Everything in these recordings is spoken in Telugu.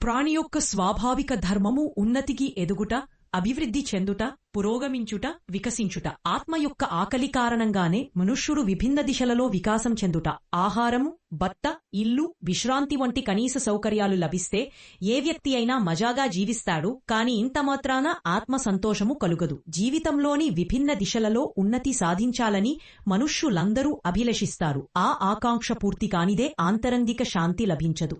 ప్రాణి యొక్క స్వాభావిక ధర్మము ఉన్నతికి ఎదుగుట, అభివృద్ధి చెందుట, పురోగమించుట, వికసించుట. ఆత్మ యొక్క ఆకలి కారణంగానే మనుష్యుడు విభిన్న దిశలలో వికాసం చెందుట. ఆహారము, బట్ట, ఇల్లు, విశ్రాంతి వంటి కనీస సౌకర్యాలు లభిస్తే ఏ వ్యక్తి అయినా మజాగా జీవిస్తాడు. కాని ఇంత మాత్రాన ఆత్మ సంతోషము కలుగదు. జీవితంలోని విభిన్న దిశలలో ఉన్నతి సాధించాలని మనుష్యులందరూ అభిలషిస్తారు. ఆ ఆకాంక్ష పూర్తి కానిదే ఆంతరంగిక శాంతి లభించదు.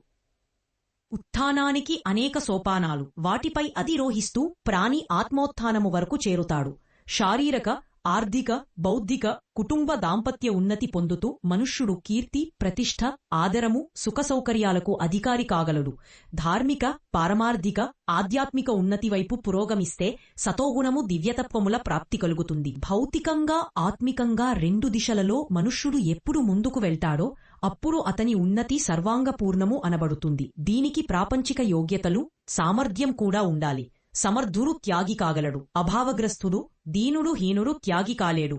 ఉత్థానానికి అనేక సోపానాలు. వాటిపై అధిరోహిస్తూ ప్రాణి ఆత్మోత్థానము వరకు చేరుతాడు. శారీరక, ఆర్థిక, బౌద్ధిక, కుటుంబ, దాంపత్య ఉన్నతి పొందుతూ మనుష్యుడు కీర్తి, ప్రతిష్ఠ, ఆదరము, సుఖసౌకర్యాలకు అధికారి కాగలడు. ధార్మిక, పారమార్థిక, ఆధ్యాత్మిక ఉన్నతి వైపు పురోగమిస్తే సతోగుణము, దివ్యతత్వముల ప్రాప్తి కలుగుతుంది. భౌతికంగా, ఆత్మికంగా రెండు దిశలలో మనుష్యుడు ఎప్పుడు ముందుకు వెళ్తాడో అప్పుడు అతని ఉన్నతి సర్వాంగపూర్ణము అనబడుతుంది. దీనికి ప్రాపంచిక యోగ్యతలు, సామర్థ్యం కూడా ఉండాలి. సమర్థుడు త్యాగి కాగలడు. అభావగ్రస్తుడు, దీనుడు, హీనుడు త్యాగి కాలేడు.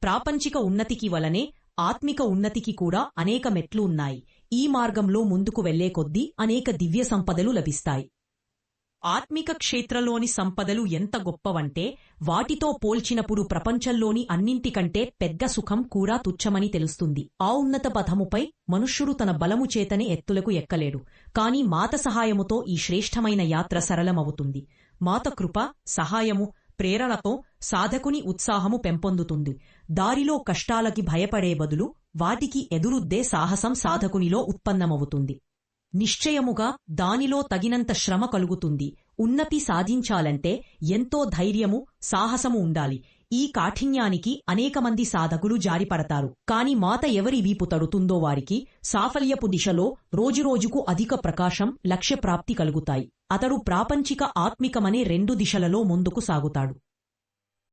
ప్రాపంచిక ఉన్నతికి వలనే ఆత్మిక ఉన్నతికి కూడా అనేక మెట్లు ఉన్నాయి. ఈ మార్గంలో ముందుకు వెళ్లే కొద్దీ అనేక దివ్య సంపదలు లభిస్తాయి. ఆత్మిక క్షేత్రలోని సంపదలు ఎంత గొప్పవంటే వాటితో పోల్చినప్పుడు ప్రపంచంలోని అన్నింటికంటే పెద్ద సుఖం కూడా తుచ్చమని తెలుస్తుంది. ఆ ఉన్నత పథముపై మనుష్యుడు తన బలము చేతనే ఎత్తులకు ఎక్కలేడు. కాని మాత సహాయముతో ఈ శ్రేష్టమైన యాత్ర సరళమవుతుంది. మాత కృప, సహాయము, ప్రేరణతో సాధకుని ఉత్సాహము పెంపొందుతుంది. దారిలో కష్టాలకి భయపడే బదులు వాటికి ఎదురుద్దే సాహసం సాధకునిలో ఉత్పన్నమవుతుంది. నిశ్చయముగా దానిలో తగినంత శ్రమ కలుగుతుంది. ఉన్నతి సాధించాలంటే ఎంతో ధైర్యము, సాహసము ఉండాలి. ఈ కాఠిన్యానికి అనేకమంది సాధకులు జారిపడతారు. కాని మాత ఎవరి వీపు తడుతుందో వారికి సాఫల్యపు దిశలో రోజురోజుకు అధిక ప్రకాశం, లక్ష్యప్రాప్తి కలుగుతాయి. అతడు ప్రాపంచిక, ఆత్మికమనే రెండు దిశలలో ముందుకు సాగుతాడు.